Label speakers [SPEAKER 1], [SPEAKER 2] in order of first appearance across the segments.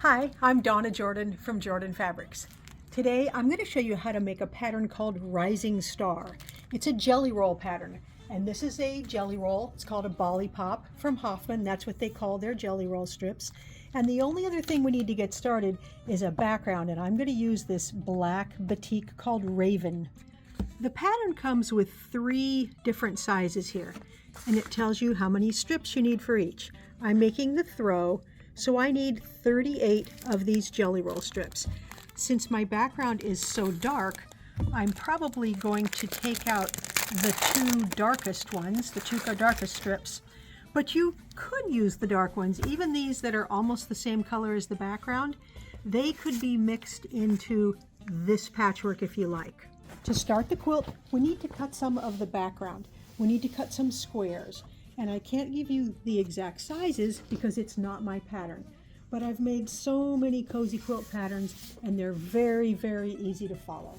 [SPEAKER 1] Hi, I'm Donna Jordan from Jordan Fabrics. Today I'm going to show you how to make a pattern called Rising Star. It's a jelly roll pattern, and this is a jelly roll. It's called a Bolly Pop from Hoffman. That's what they call their jelly roll strips. And the only other thing we need to get started is a background, and I'm going to use this black batik called Raven. The pattern comes with 3 different sizes here, and it tells you how many strips you need for each. I'm making the throw, so I need 38 of these jelly roll strips. Since my background is so dark, I'm probably going to take out the 2 darkest ones, the 2 darkest strips, but you could use the dark ones. Even these that are almost the same color as the background, they could be mixed into this patchwork if you like. To start the quilt, we need to cut some of the background. We need to cut some squares. And I can't give you the exact sizes because it's not my pattern. But I've made so many cozy quilt patterns, and they're very, very easy to follow.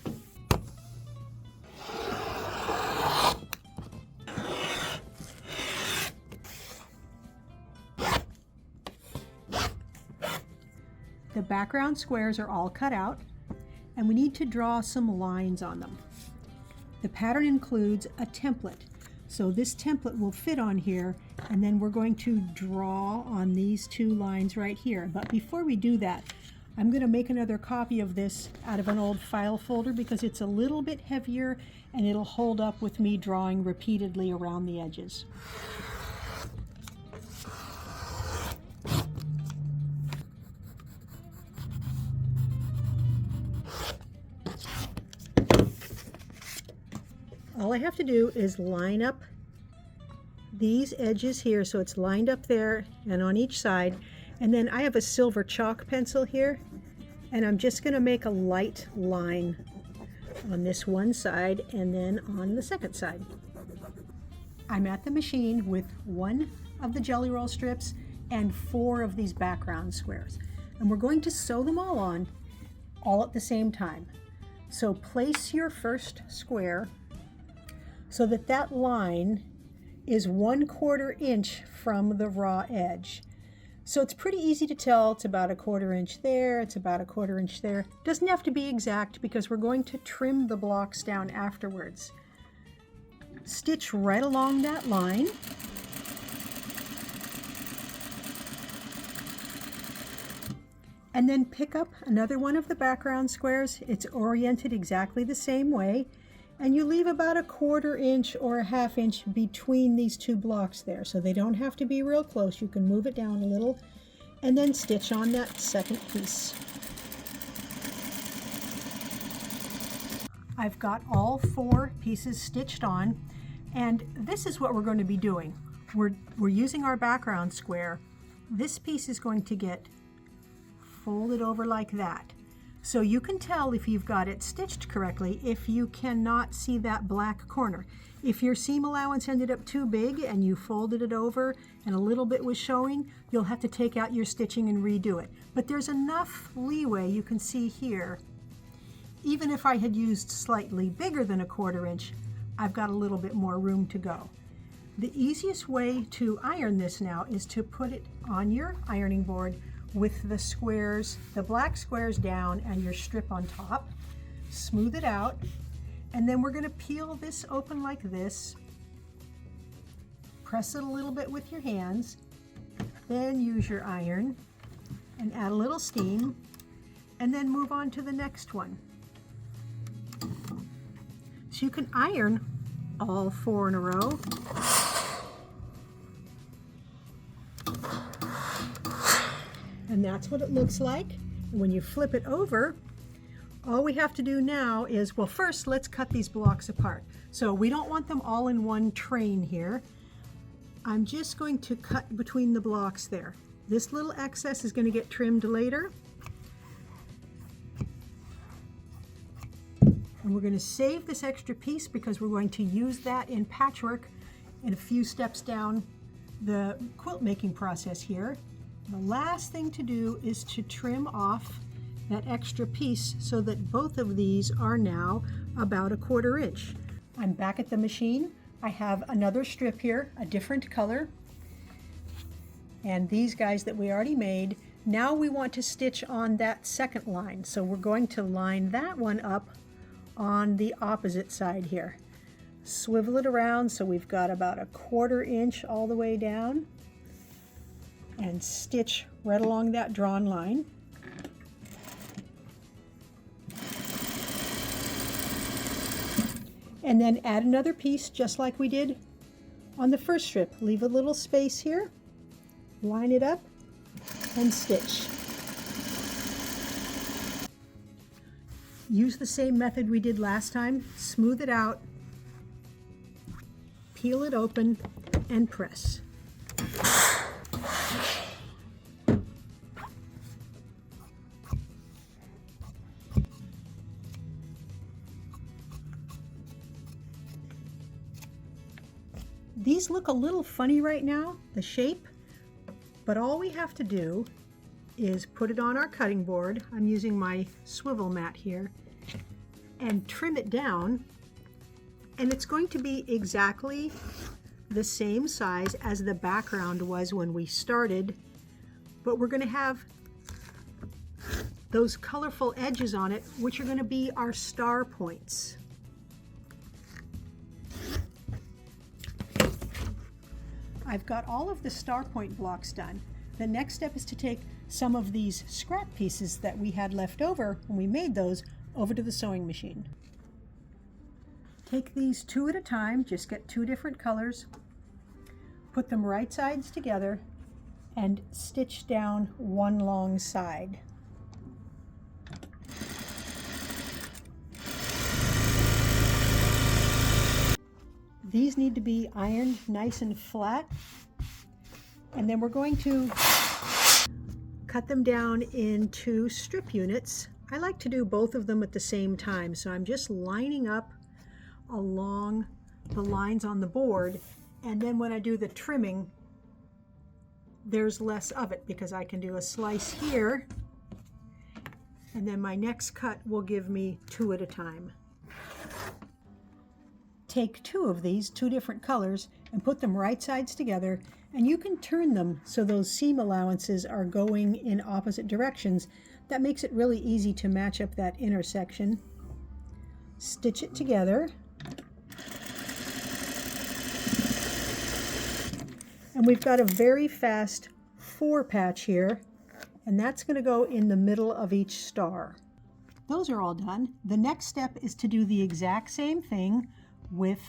[SPEAKER 1] The background squares are all cut out, and we need to draw some lines on them. The pattern includes a template. So this template will fit on here, and then we're going to draw on these 2 lines right here. But before we do that, I'm going to make another copy of this out of an old file folder because it's a little bit heavier and it'll hold up with me drawing repeatedly around the edges. All I have to do is line up these edges here so it's lined up there and on each side, and then I have a silver chalk pencil here, and I'm just going to make a light line on this one side and then on the second side. I'm at the machine with 1 of the jelly roll strips and 4 of these background squares, and we're going to sew them all on all at the same time. So place your first square so that that line is 1/4 inch from the raw edge. So it's pretty easy to tell. It's about 1/4 inch there, it's about 1/4 inch there. Doesn't have to be exact because we're going to trim the blocks down afterwards. Stitch right along that line. And then pick up another one of the background squares. It's oriented exactly the same way. And you leave about 1/4 inch or 1/2 inch between these 2 blocks there. So they don't have to be real close. You can move it down a little and then stitch on that second piece. I've got all 4 pieces stitched on, and this is what we're going to be doing. We're using our background square. This piece is going to get folded over like that. So you can tell if you've got it stitched correctly if you cannot see that black corner. If your seam allowance ended up too big and you folded it over and a little bit was showing, you'll have to take out your stitching and redo it. But there's enough leeway you can see here. Even if I had used slightly bigger than 1/4 inch, I've got a little bit more room to go. The easiest way to iron this now is to put it on your ironing board with the squares, the black squares down and your strip on top. Smooth it out, and then we're going to peel this open like this. Press it a little bit with your hands, then use your iron and add a little steam, and then move on to the next one. So you can iron all 4 in a row. And that's what it looks like. And when you flip it over, all we have to do now is, well, first let's cut these blocks apart. So we don't want them all in one train here. I'm just going to cut between the blocks there. This little excess is going to get trimmed later. And we're going to save this extra piece because we're going to use that in patchwork in a few steps down the quilt making process here. The last thing to do is to trim off that extra piece so that both of these are now about 1/4 inch. I'm back at the machine. I have another strip here, a different color. And these guys that we already made, Now we want to stitch on that second line, so we're going to line that one up on the opposite side here. Swivel it around so we've got about a 1/4 inch all the way down, and stitch right along that drawn line. And then add another piece just like we did on the first strip. Leave a little space here, line it up, and stitch. Use the same method we did last time. Smooth it out, peel it open, and press. These look a little funny right now, the shape, but all we have to do is put it on our cutting board. I'm using my swivel mat here, and trim it down, and it's going to be exactly the same size as the background was when we started, but we're going to have those colorful edges on it, which are going to be our star points. I've got all of the star point blocks done. The next step is to take some of these scrap pieces that we had left over when we made those over to the sewing machine. Take these 2 at a time, just get 2 different colors, put them right sides together, and stitch down one long side. These need to be ironed nice and flat, and then we're going to cut them down into strip units. I like to do both of them at the same time, so I'm just lining up along the lines on the board, and then when I do the trimming, there's less of it because I can do a slice here, and then my next cut will give me 2 at a time. Take 2 of these, 2 different colors, and put them right sides together, and you can turn them so those seam allowances are going in opposite directions. That makes it really easy to match up that intersection. Stitch it together. And we've got a very fast 4 patch here, and that's going to go in the middle of each star. Those are all done. The next step is to do the exact same thing with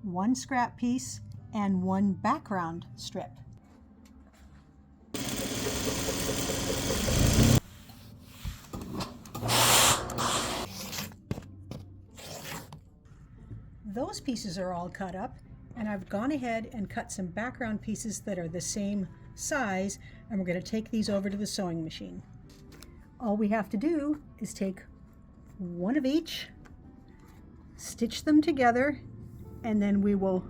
[SPEAKER 1] 1 scrap piece and 1 background strip. Those pieces are all cut up, and I've gone ahead and cut some background pieces that are the same size, and we're going to take these over to the sewing machine. All we have to do is take 1 of each, stitch them together, and then we will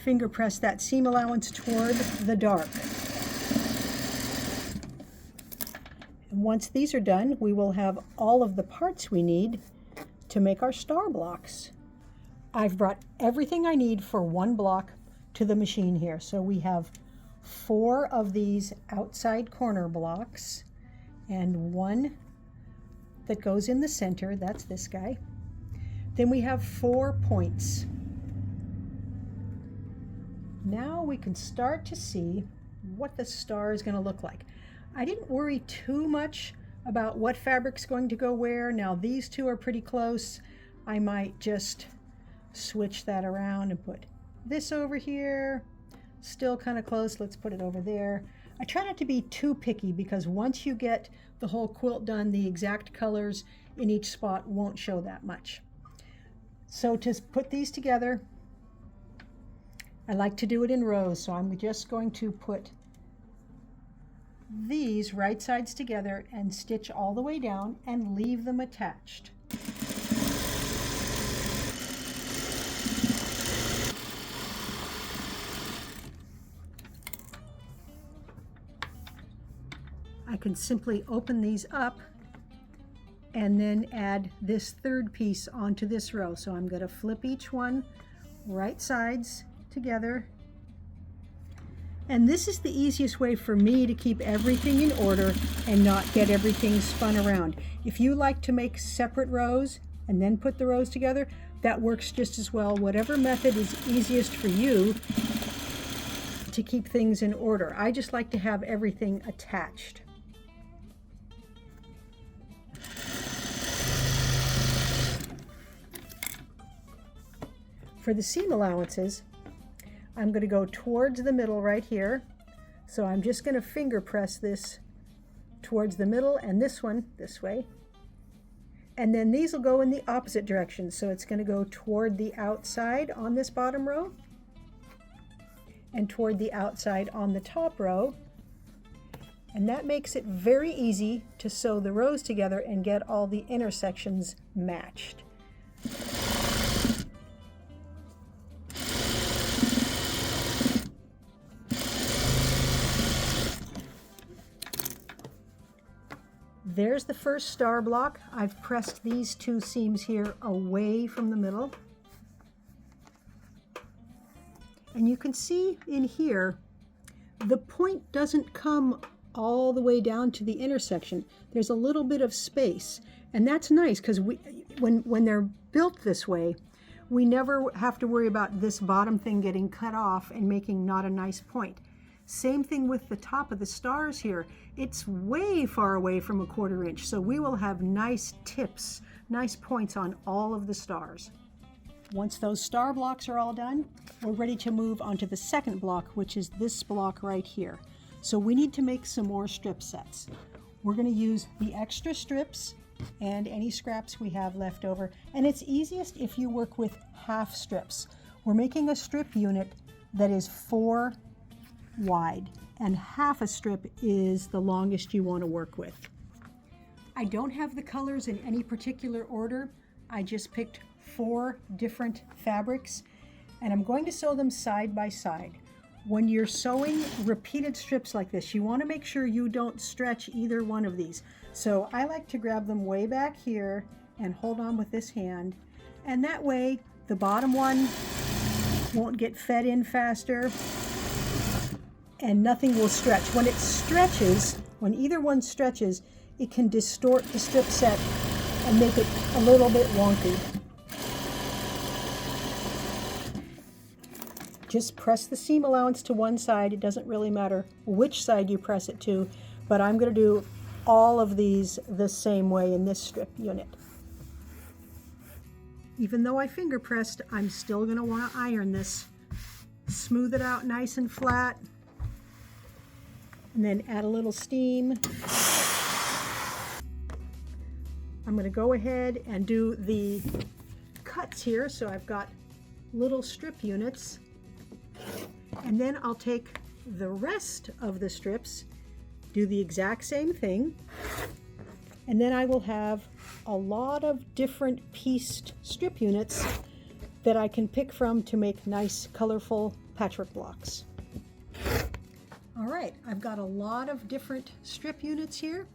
[SPEAKER 1] finger press that seam allowance toward the dark. And once these are done, we will have all of the parts we need to make our star blocks. I've brought everything I need for 1 block to the machine here. So we have 4 of these outside corner blocks and 1 that goes in the center. That's this guy. Then we have 4 points. Now we can start to see what the star is going to look like. I didn't worry too much about what fabric's going to go where. Now these 2 are pretty close. I might just switch that around and put this over here. Still kind of close. Let's put it over there. I try not to be too picky because once you get the whole quilt done, the exact colors in each spot won't show that much. So to put these together, I like to do it in rows, so I'm just going to put these right sides together and stitch all the way down and leave them attached. I can simply open these up and then add this 3rd piece onto this row. So I'm going to flip each one right sides together And this is the easiest way for me to keep everything in order and not get everything spun around. If you like to make separate rows and then put the rows together, that works just as well. Whatever method is easiest for you to keep things in order. I just like to have everything attached. For the seam allowances, I'm going to go towards the middle right here. So I'm just going to finger press this towards the middle and this one this way. And then these will go in the opposite direction. So it's going to go toward the outside on this bottom row and toward the outside on the top row. And that makes it very easy to sew the rows together and get all the intersections matched. There's the first star block. I've pressed these two seams here away from the middle. And you can see in here, the point doesn't come all the way down to the intersection. There's a little bit of space. And that's nice because when they're built this way, we never have to worry about this bottom thing getting cut off and making not a nice point. Same thing with the top of the stars here. It's way far away from a 1/4 inch, so we will have nice tips, nice points on all of the stars. Once those star blocks are all done, we're ready to move on to the second block, which is this block right here. So we need to make some more strip sets. We're going to use the extra strips and any scraps we have left over, and it's easiest if you work with half strips. We're making a strip unit that is 4 wide, and half a strip is the longest you want to work with. I don't have the colors in any particular order. I just picked 4 different fabrics, and I'm going to sew them side by side. When you're sewing repeated strips like this, you want to make sure you don't stretch either one of these. So I like to grab them way back here and hold on with this hand, and that way the bottom one won't get fed in faster and nothing will stretch. When it stretches, when either one stretches, it can distort the strip set and make it a little bit wonky. Just press the seam allowance to one side. It doesn't really matter which side you press it to, but I'm going to do all of these the same way in this strip unit. Even though I finger pressed, I'm still going to want to iron this. Smooth it out nice and flat, and then add a little steam. I'm going to go ahead and do the cuts here. So I've got little strip units, and then I'll take the rest of the strips, do the exact same thing, and then I will have a lot of different pieced strip units that I can pick from to make nice colorful patchwork blocks. All right, I've got a lot of different strip units here,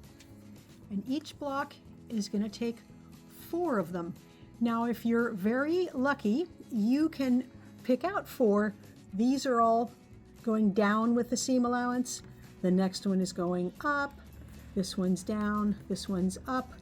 [SPEAKER 1] and each block is going to take 4 of them. Now, if you're very lucky, you can pick out 4. These are all going down with the seam allowance. The next one is going up. This one's down. This one's up.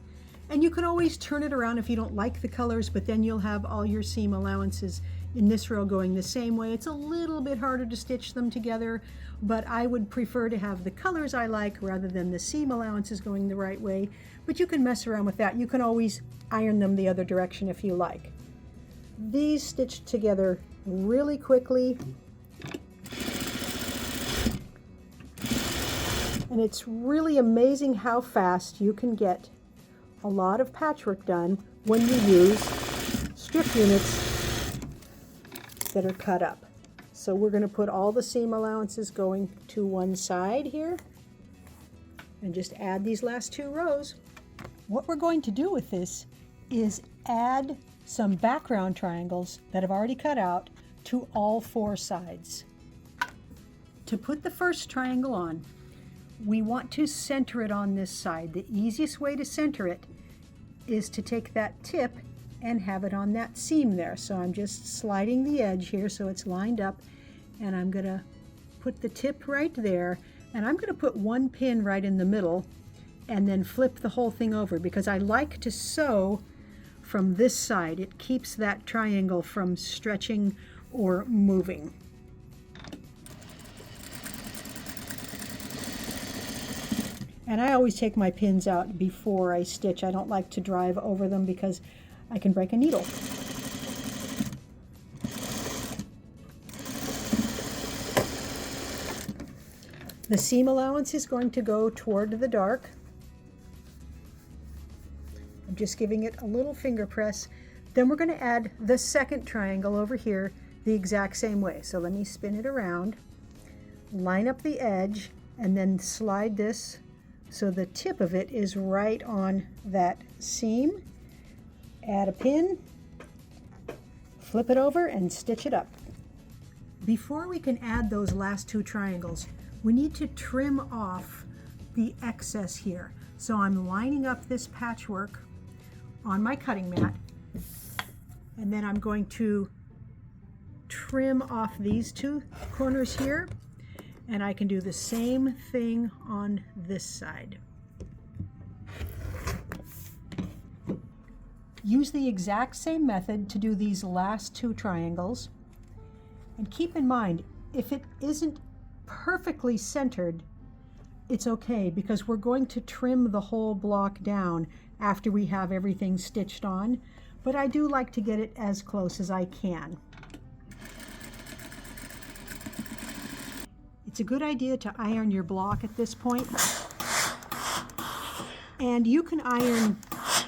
[SPEAKER 1] And you can always turn it around if you don't like the colors, but then you'll have all your seam allowances in this row going the same way. It's a little bit harder to stitch them together, but I would prefer to have the colors I like rather than the seam allowances going the right way. But you can mess around with that. You can always iron them the other direction if you like. These stitch together really quickly. And it's really amazing how fast you can get a lot of patchwork done when you use strip units that are cut up. So we're going to put all the seam allowances going to one side here and just add these last 2 rows. What we're going to do with this is add some background triangles that I've already cut out to all 4 sides. To put the first triangle on, we want to center it on this side. The easiest way to center it is to take that tip and have it on that seam there. So I'm just sliding the edge here so it's lined up, and I'm going to put the tip right there, and I'm going to put one pin right in the middle and then flip the whole thing over because I like to sew from this side. It keeps that triangle from stretching or moving. And I always take my pins out before I stitch. I don't like to drive over them because I can break a needle. The seam allowance is going to go toward the dark. I'm just giving it a little finger press. Then we're going to add the second triangle over here the exact same way. So let me spin it around, line up the edge, and then slide this so the tip of it is right on that seam. Add a pin, flip it over, and stitch it up. Before we can add those last two triangles, we need to trim off the excess here. So I'm lining up this patchwork on my cutting mat, and then I'm going to trim off these two corners here, and I can do the same thing on this side. Use the exact same method to do these last two triangles, and keep in mind, if it isn't perfectly centered, it's okay because we're going to trim the whole block down after we have everything stitched on, but I do like to get it as close as I can. It's a good idea to iron your block at this point, and you can iron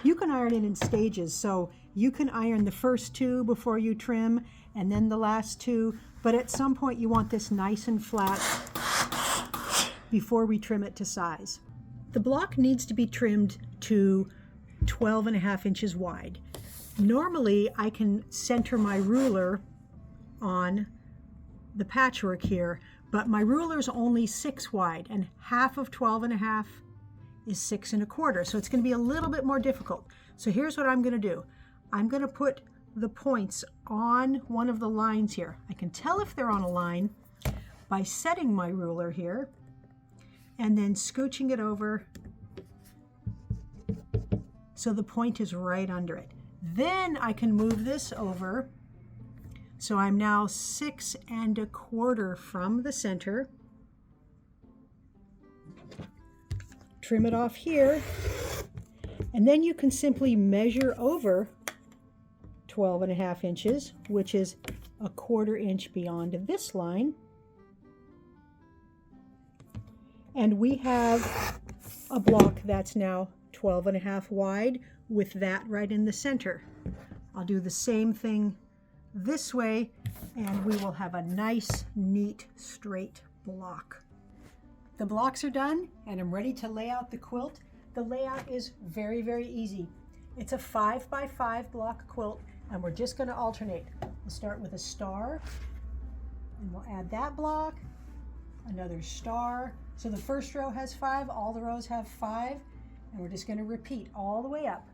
[SPEAKER 1] it in stages, so you can iron the first two before you trim and then the last two, but at some point you want this nice and flat before we trim it to size. The block needs to be trimmed to 12.5 inches wide. Normally I can center my ruler on the patchwork here, but my ruler is only 6 wide, and half of 12.5 is 6 1/4, so it's going to be a little bit more difficult. So here's what I'm going to do. I'm going to put the points on one of the lines here. I can tell if they're on a line by setting my ruler here and then scooching it over so the point is right under it. Then I can move this over, so I'm now 6 1/4 from the center. Trim it off here, and then you can simply measure over 12.5 inches, which is 1/4 inch beyond this line. And we have a block that's now 12.5 wide with that right in the center. I'll do the same thing this way, and we will have a nice, neat, straight block. The blocks are done, and I'm ready to lay out the quilt. The layout is very, very easy. It's a 5 by 5 block quilt, and we're just going to alternate. We'll start with a star, and we'll add that block, another star. So the first row has 5, all the rows have 5, and we're just going to repeat all the way up.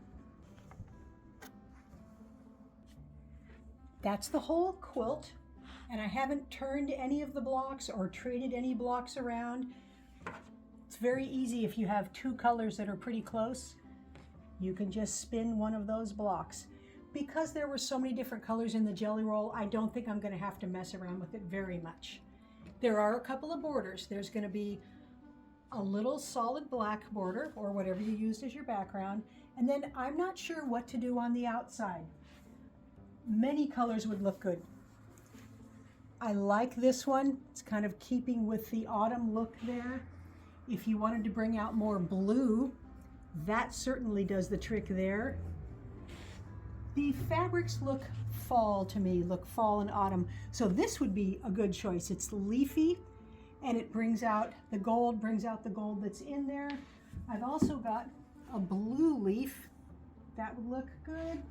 [SPEAKER 1] That's the whole quilt, and I haven't turned any of the blocks or traded any blocks around. It's very easy if you have two colors that are pretty close. You can just spin one of those blocks. Because there were so many different colors in the jelly roll, I don't think I'm going to have to mess around with it very much. There are a couple of borders. There's going to be a little solid black border, or whatever you used as your background, and then I'm not sure what to do on the outside. Many colors would look good. I like this one. It's kind of keeping with the autumn look there. If you wanted to bring out more blue, that certainly does the trick there. The fabrics look fall to me, look fall and autumn. So this would be a good choice. It's leafy, and it brings out the gold that's in there. I've also got a blue leaf. That would look good.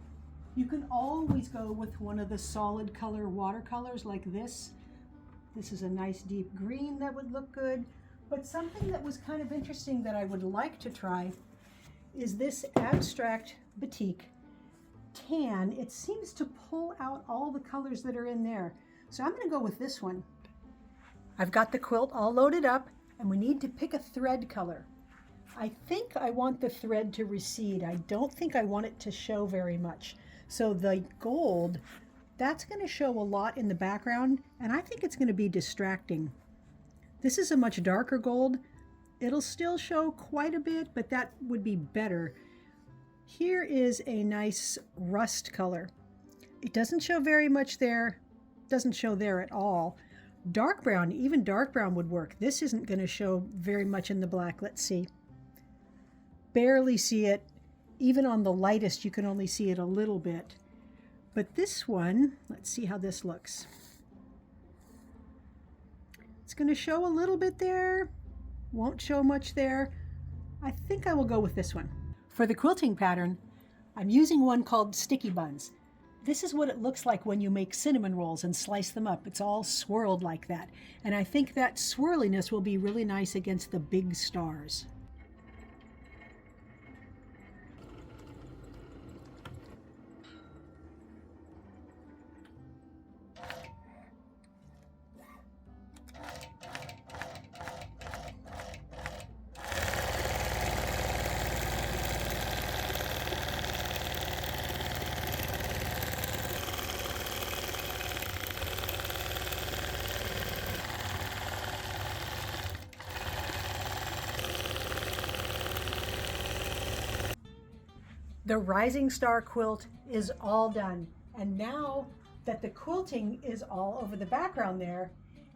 [SPEAKER 1] You can always go with one of the solid color watercolors like this. This is a nice deep green that would look good. But something that was kind of interesting that I would like to try is this abstract batik tan. It seems to pull out all the colors that are in there. So I'm going to go with this one. I've got the quilt all loaded up and we need to pick a thread color. I think I want the thread to recede. I don't think I want it to show very much. So the gold, that's going to show a lot in the background and I think it's going to be distracting. This is a much darker gold. It'll still show quite a bit, but that would be better. Here is a nice rust color. It doesn't show very much there, doesn't show there at all. Dark brown, even dark brown would work. This isn't going to show very much in the black. Let's see. Barely see it. Even on the lightest, you can only see it a little bit. But this one, let's see how this looks. It's going to show a little bit there. Won't show much there. I think I will go with this one. For the quilting pattern, I'm using one called Sticky Buns. This is what it looks like when you make cinnamon rolls and slice them up. It's all swirled like that. And I think that swirliness will be really nice against the big stars. The Rising Star quilt is all done. And now that the quilting is all over the background there,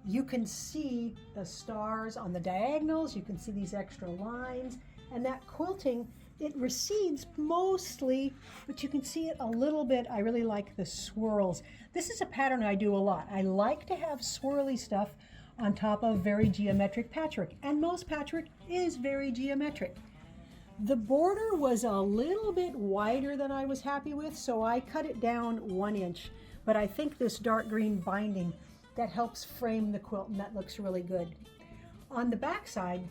[SPEAKER 1] you can see the stars on the diagonals, you can see these extra lines, and that quilting, it recedes mostly, but you can see it a little bit. I really like the swirls. This is a pattern I do a lot. I like to have swirly stuff on top of very geometric patchwork, and most patchwork is very geometric. The border was a little bit wider than I was happy with, so I cut it down 1 inch. But I think this dark green binding, that helps frame the quilt, and that looks really good. On the back side,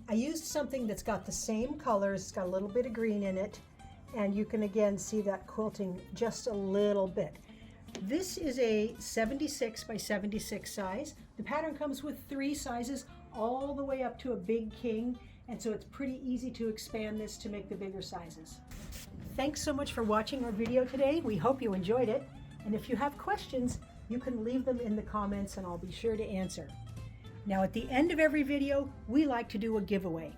[SPEAKER 1] I used something that's got the same colors, it's got a little bit of green in it, and you can again see that quilting just a little bit. This is a 76 by 76 size. The pattern comes with 3 sizes all the way up to a big king. And so it's pretty easy to expand this to make the bigger sizes. Thanks so much for watching our video today. We hope you enjoyed it. And if you have questions, you can leave them in the comments and I'll be sure to answer. Now at the end of every video, we like to do a giveaway.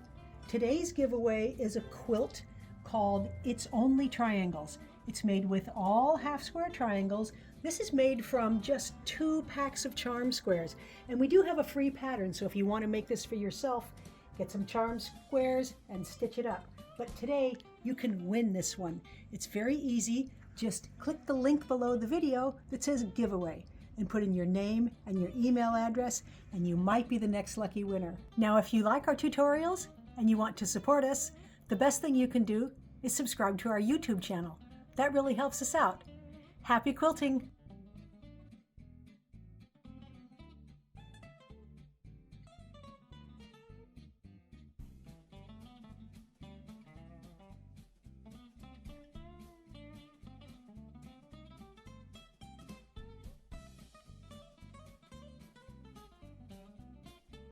[SPEAKER 1] Today's giveaway is a quilt called It's Only Triangles. It's made with all half square triangles. This is made from just 2 packs of charm squares. And we do have a free pattern, so if you want to make this for yourself, get some charm squares and stitch it up. But today you can win this one. It's very easy. Just click the link below the video that says giveaway and put in your name and your email address and you might be the next lucky winner. Now if you like our tutorials and you want to support us, the best thing you can do is subscribe to our YouTube channel. That really helps us out. Happy quilting!